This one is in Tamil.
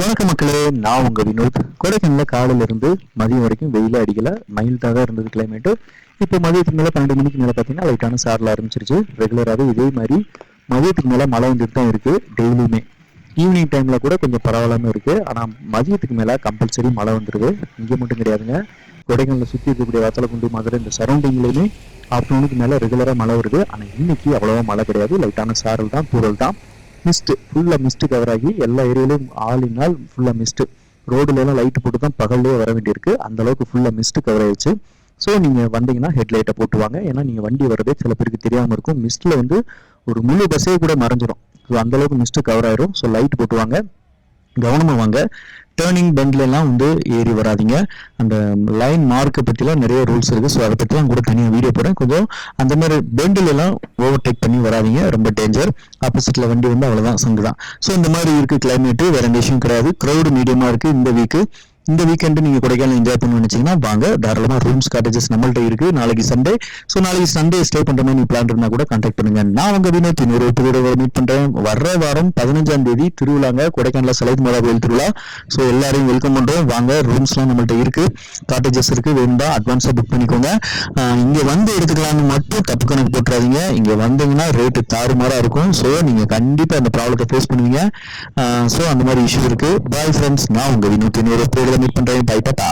வணக்க மக்களே, நான் உங்க வினோத். கொடைக்கானல காலையில இருந்து மதியம் வரைக்கும் வெயில அடிக்கல, மைல்டாக தான் இருந்தது கிளைமேட்டு. இப்போ மதியத்துக்கு மேலே 12 மணிக்கு மேலே பார்த்தீங்கன்னா லைட்டான சாரல் ஆரம்பிச்சிருச்சு. ரெகுலராகவே இதே மாதிரி மதியத்துக்கு மேலே மழை வந்துட்டு தான் இருக்கு டெய்லியுமே. ஈவினிங் டைம்ல கூட கொஞ்சம் பரவாயில்லாம இருக்கு. ஆனால் மதியத்துக்கு மேலே கம்பல்சரி மழை வந்துடுது. இங்கே மட்டும் கிடையாதுங்க, கொடைக்கானல சுற்றி இருக்கக்கூடிய வத்தலக்குண்டு, மதுரை இந்த சரௌண்டிங்லேயுமே ஆஃப்டர்நூனுக்கு மேலே ரெகுலராக மழை வருது. ஆனால் இன்னைக்கு அவ்வளோவா மழை கிடையாது, லைட்டான சாரல் தான், தூரல் தான். மிஸ்ட் ஃபுல்லாக மிஸ்ட் கவர் ஆகி எல்லா ஏரியாலையும் ஆளினால் ஃபுல்லாக மிஸ்ட். ரோடுலலாம் லைட்டு போட்டு தான் பகல்லே வர வேண்டியிருக்கு, அந்த அளவுக்கு ஃபுல்லாக மிஸ்ட் கவர் ஆயிடுச்சு. ஸோ நீங்கள் வந்தீங்கன்னா ஹெட்லைட்டை போட்டு வாங்க. ஏன்னா நீங்கள் வண்டி வரதே சில பேருக்கு தெரியாமல் இருக்கும். மிஸ்ட்டில் வந்து ஒரு முழு பஸ்ஸே கூட மறைஞ்சிரும். ஸோ அந்தளவுக்கு மிஸ்ட்டு கவர் ஆயிரும். ஸோ லைட் போட்டு வாங்க, கவனமாக வாங்க. டேர்னிங் பெண்ட்லாம் வந்து ஏறி வராதிங்க. அந்த லைன் மார்க்கை பற்றிலாம் நிறைய ரூல்ஸ் இருக்குது. ஸோ அதை பற்றிலாம் கூட தனியாக வீடியோ போடுறேன். கொஞ்சம் அந்த மாதிரி பெண்டிலெல்லாம் ஓவர்டேக் பண்ணி வராதிங்க, ரொம்ப டேஞ்சர். ஆப்போசிட்டில் வண்டி வந்து அவ்வளோதான், சங்கு தான். ஸோ இந்த மாதிரி இருக்குது கிளைமேட்டு, வேறு எந்த விஷயம் கிடையாது. க்ரௌடு மீடியமாக இருக்குது இந்த வீக்கு. இந்த வீக்கெண்டு நீங்கள் கொடைக்கானல் என்ஜாய் பண்ணணும்னு நினச்சிங்கன்னா வாங்க, தாராளமாக ரூம்ஸ் காட்டேஜஸ் நம்மள்ட்ட இருக்குது. நாளைக்கு சண்டே. ஸோ நாளைக்கு சண்டே ஸ்டே பண்ணுற மாதிரி பிளான் இருந்தால் கூட கான்டாக்ட் பண்ணுங்கள். நான் உங்கள் வினோத், இன்னொரு புதிய மீட் பண்ணுறேன். வர்ற வாரம் 15ஆம் தேதி திருவிழாங்க, கொடைக்கானல் சலைத் மாதா கோயில் திருவிழா. ஸோ எல்லாரையும் வெல்கம் பண்ணுறோம். வாங்க, ரூம்ஸ்லாம் நம்மள்ட்ட இருக்குது, காட்டேஜஸ் இருக்குது. வேணும்னா அட்வான்ஸாக புக் பண்ணிக்கோங்க. இங்கே வந்து எடுத்துக்கலாம்னு மட்டும் தப்பு கணக்கு போட்டுறாதீங்க. இங்கே வந்தீங்கன்னா ரேட்டு தாறுமாறாக இருக்கும். ஸோ நீங்கள் கண்டிப்பாக அந்த ப்ராப்ளத்தை ஃபேஸ் பண்ணுவீங்க. ஸோ அந்த மாதிரி இஷ்யூ இருக்குது. பாய் ஃப்ரெண்ட்ஸ், நான் உங்கள் வினோத், இன்னொரு மீட் பண்றேன். பை டாடா.